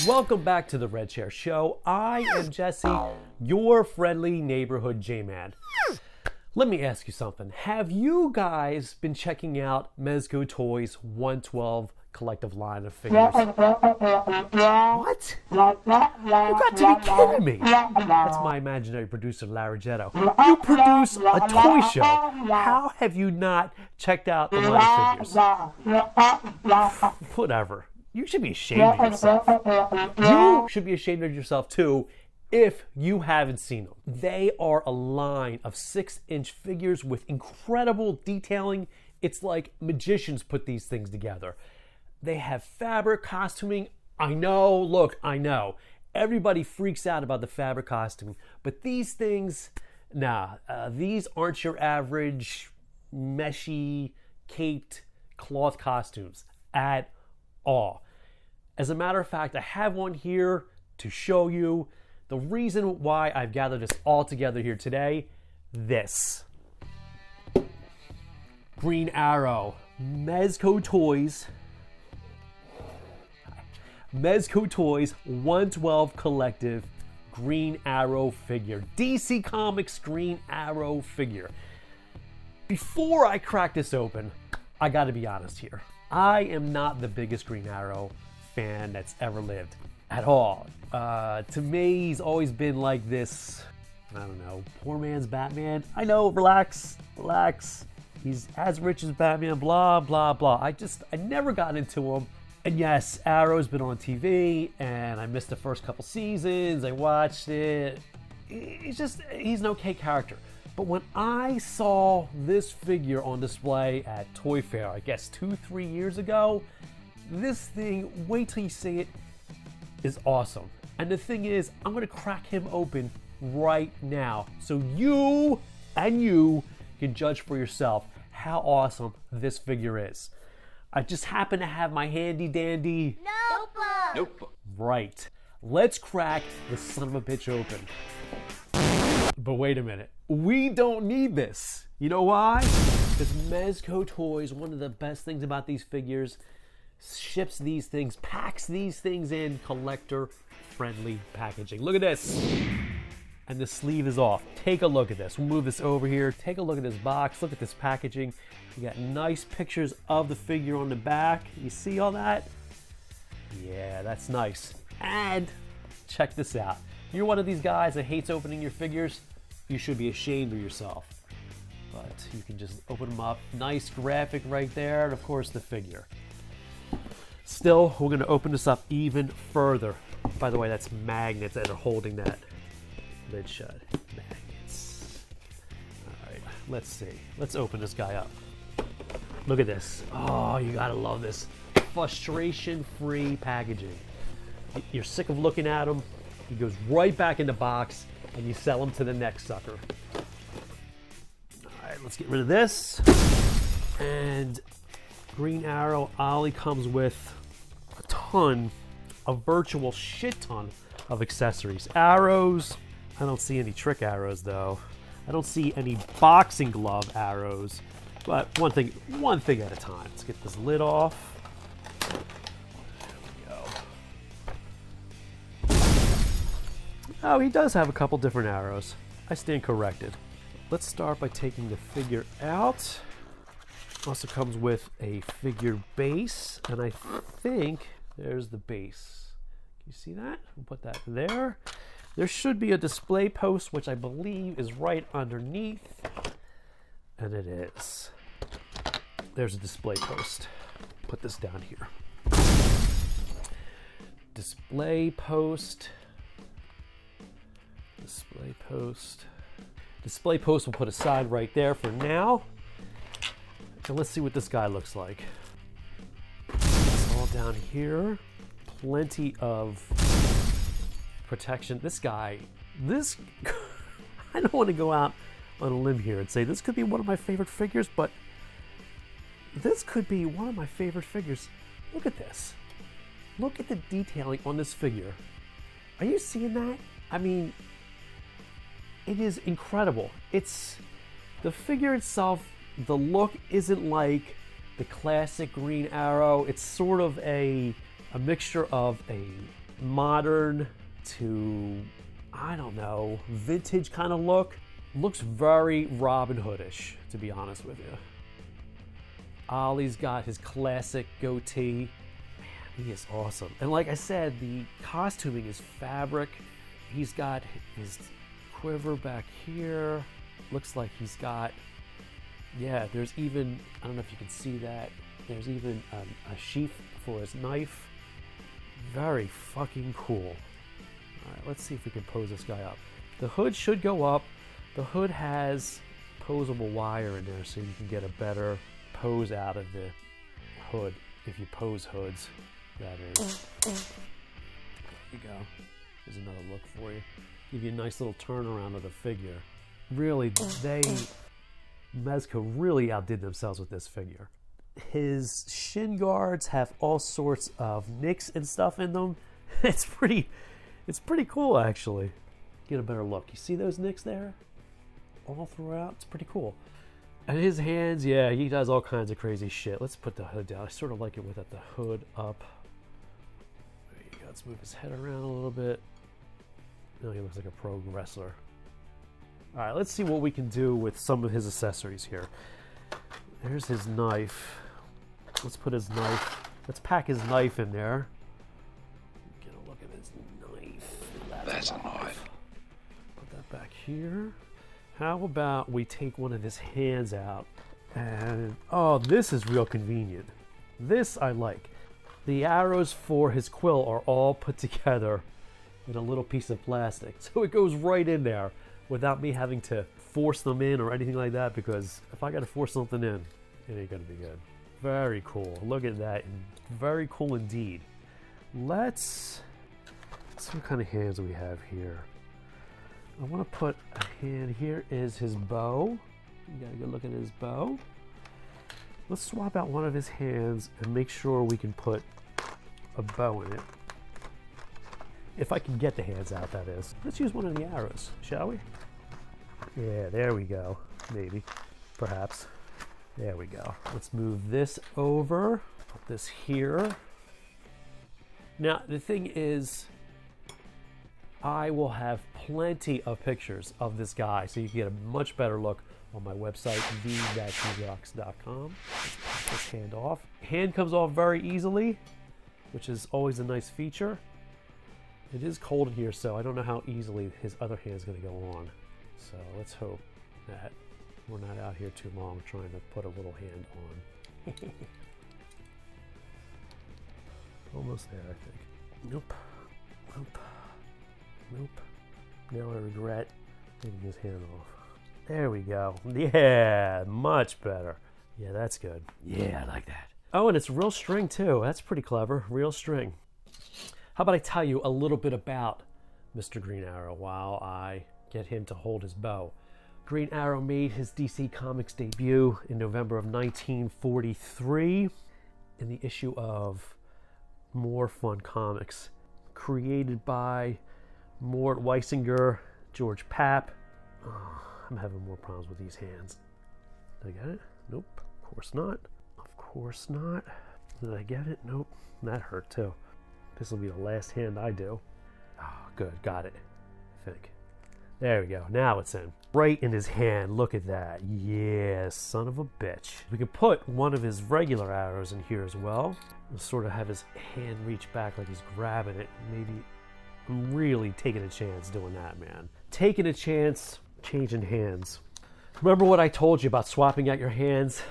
Welcome back to the Red Chair Show. I am Jesse, your friendly neighborhood J-Man. Let me ask you something. Have you guys been checking out Mezco Toyz 112 collective line of figures? What? You got to be kidding me. That's my imaginary producer, Larighetto. You produce a toy show. How have you not checked out the line of figures? Whatever. You should be ashamed of yourself. You should be ashamed of yourself too if you haven't seen them. They are a line of 6-inch figures with incredible detailing. It's like magicians put these things together. They have fabric costuming. I know, look, I know. Everybody freaks out about the fabric costuming, but these things, these aren't your average meshy, caped cloth costumes at all. As a matter of fact, I have one here to show you. The reason why I've gathered this all together here today, this. Green Arrow, Mezco Toyz. Mezco Toyz 112 collective Green Arrow figure. DC Comics Green Arrow figure. Before I crack this open, I gotta be honest here. I am not the biggest Green Arrow fan that's ever lived at all. To me, he's always been like this, I don't know, poor man's Batman. I know, relax. He's as rich as Batman, blah, blah, blah. I never got into him. And yes, Arrow's been on TV, and I missed the first couple seasons. I watched it. He's an okay character. But when I saw this figure on display at Toy Fair, I guess 2-3 years ago, this thing, wait till you see it, is awesome. And the thing is, I'm gonna crack him open right now so you can judge for yourself how awesome this figure is. I just happen to have my handy dandy notebook. Right. Let's crack this son of a bitch open. But wait a minute. We don't need this. You know why? Because Mezco Toyz, one of the best things about these figures, ships these things, packs these things in collector-friendly packaging. Look at this. And the sleeve is off. Take a look at this. We'll move this over here. Take a look at this box. Look at this packaging. You got nice pictures of the figure on the back. You see all that? Yeah, that's nice. And check this out. You're one of these guys that hates opening your figures. You should be ashamed of yourself. But you can just open them up. Nice graphic right there. And of course the figure. Still, we're going to open this up even further. By the way, that's magnets that are holding that lid shut. Magnets. All right, let's see. Let's open this guy up. Look at this. Oh, you gotta love this. Frustration-free packaging. You're sick of looking at him. He goes right back in the box, and you sell him to the next sucker. All right, let's get rid of this. And Green Arrow Ollie comes with a ton, a virtual shit ton of accessories. Arrows. I don't see any trick arrows though. I don't see any boxing glove arrows. But one thing at a time. Let's get this lid off. There we go. Oh, he does have a couple different arrows. I stand corrected. Let's start by taking the figure out. Also comes with a figure base, and I think there's the base. Can you see that? We'll put that there. There should be a display post, which I believe is right underneath, and it is. There's a display post. Put this down here. Display post. Display post. Display post we'll put aside right there for now. And let's see what this guy looks like. It's all down here. Plenty of protection. This guy, I don't want to go out on a limb here and say this could be one of my favorite figures, but this could be one of my favorite figures. Look at this. Look at the detailing on this figure. Are you seeing that? I mean, it is incredible. It's the figure itself. The look isn't like the classic Green Arrow. It's sort of a mixture of a modern to, I don't know, vintage kind of look. Looks very Robin Hoodish, to be honest with you. Ollie's got his classic goatee. Man, he is awesome. And like I said, the costuming is fabric. He's got his quiver back here. Looks like he's got, yeah, there's even, I don't know if you can see that, there's even a sheath for his knife. Very fucking cool. All right, let's see if we can pose this guy up. The hood should go up. The hood has posable wire in there so you can get a better pose out of the hood if you pose hoods, that is. There you go. There's another look for you. Give you a nice little turnaround of the figure. Really, Mezco really outdid themselves with this figure. His shin guards have all sorts of nicks and stuff in them. It's pretty cool, actually. Get a better look. You see those nicks there? All throughout. It's pretty cool. And his hands, yeah, he does all kinds of crazy shit. Let's put the hood down. I sort of like it without the hood up. There you go. Let's move his head around a little bit. Now he looks like a pro wrestler. All right, let's see what we can do with some of his accessories here. There's his knife. Let's put his knife. Let's pack his knife in there. Get a look at his knife. That's a knife. Put that back here. How about we take one of his hands out and, oh, this is real convenient. This I like. The arrows for his quill are all put together in a little piece of plastic. So it goes right in there without me having to force them in or anything like that, because if I got to force something in, it ain't gonna be good. Very cool. Look at that. Very cool indeed. Let's see what kind of hands we have here. I want to put a hand. Here is his bow. You got a good look at his bow. Let's swap out one of his hands and make sure we can put a bow in it. If I can get the hands out, that is. Let's use one of the arrows, shall we? Yeah, there we go. Maybe. Perhaps. There we go. Let's move this over. Put this here. Now, the thing is, I will have plenty of pictures of this guy so you can get a much better look on my website, the-rocks.com. Let's pop this hand off. Hand comes off very easily, which is always a nice feature. It is cold in here, so I don't know how easily his other hand is going to go on. So let's hope that we're not out here too long trying to put a little hand on. Almost there, I think. Nope. Nope. Nope. Now I regret taking his hand off. There we go. Yeah, much better. Yeah, that's good. Yeah, I like that. Oh, and it's real string too. That's pretty clever. Real string. How about I tell you a little bit about Mr. Green Arrow while I get him to hold his bow. Green Arrow made his DC Comics debut in November of 1943 in the issue of More Fun Comics, created by Mort, Weisinger, George Papp. Oh, I'm having more problems with these hands. Did I get it? Nope. Of course not. Of course not. Did I get it? Nope. That hurt too. This will be the last hand I do. Oh, good. Got it. I think. There we go. Now it's in. Right in his hand. Look at that. Yeah, son of a bitch. We can put one of his regular arrows in here as well. We'll sort of have his hand reach back like he's grabbing it. Maybe I'm really taking a chance doing that, man. Taking a chance, changing hands. Remember what I told you about swapping out your hands?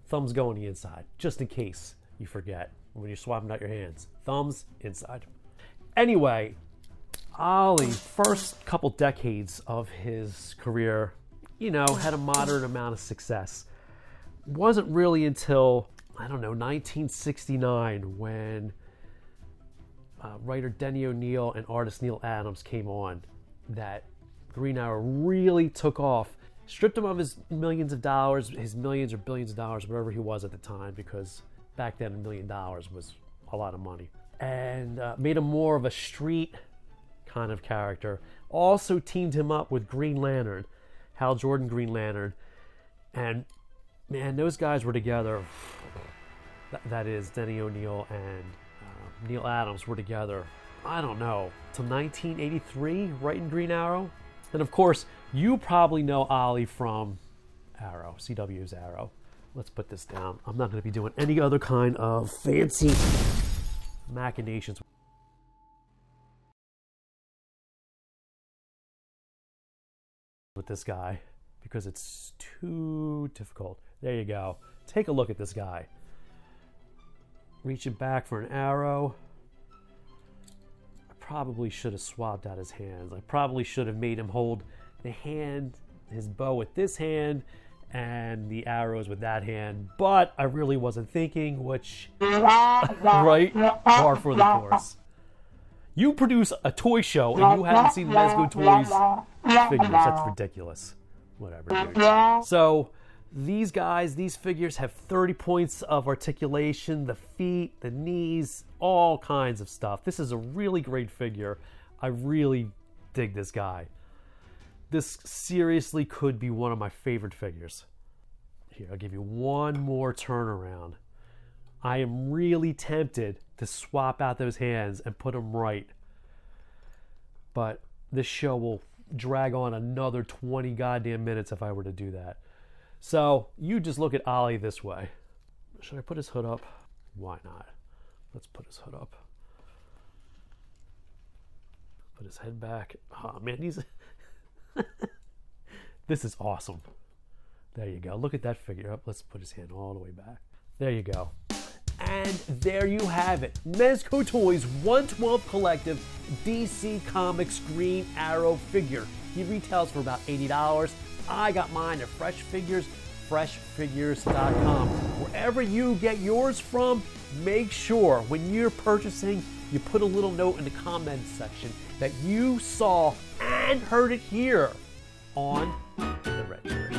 Thumbs go on the inside, just in case you forget when you're swapping out your hands. Thumbs inside. Anyway, Ollie, first couple decades of his career, you know, had a moderate amount of success. Wasn't really until, I don't know, 1969 when writer Denny O'Neil and artist Neil Adams came on that Green Arrow really took off. Stripped him of his millions of dollars, his millions or billions of dollars, whatever he was at the time, because back then $1 million was a lot of money. And made him more of a street kind of character. Also teamed him up with Green Lantern, Hal Jordan Green Lantern. And man, those guys were together. That is, Denny O'Neil and Neil Adams were together I don't know, to 1983, writing Green Arrow. And of course, you probably know Ollie from Arrow, CW's Arrow. Let's put this down. I'm not going to be doing any other kind of fancy machinations with this guy because it's too difficult. There you go. Take a look at this guy. Reaching back for an arrow. I probably should have swapped out his hands. I probably should have made him hold the hand, his bow with this hand, and the arrows with that hand, but I really wasn't thinking, which, right, par for the course. You produce a toy show and you haven't seen Mezco Toyz figures. That's ridiculous. Whatever, dude. So these guys, these figures have 30 points of articulation, the feet, the knees, all kinds of stuff. This is a really great figure. I really dig this guy. This seriously could be one of my favorite figures. Here, I'll give you one more turnaround. I am really tempted to swap out those hands and put them right. But this show will drag on another 20 goddamn minutes if I were to do that. So you just look at Ollie this way. Should I put his hood up? Why not? Let's put his hood up. Put his head back. Oh man, he's... This is awesome. There you go. Look at that figure up. Let's put his hand all the way back. There you go. And there you have it. Mezco Toyz 112 Collective DC Comics Green Arrow figure. He retails for about $80. I got mine at Fresh Figures, freshfigures.com. Wherever you get yours from, make sure when you're purchasing, you put a little note in the comments section that you saw and heard it here on the Red Church.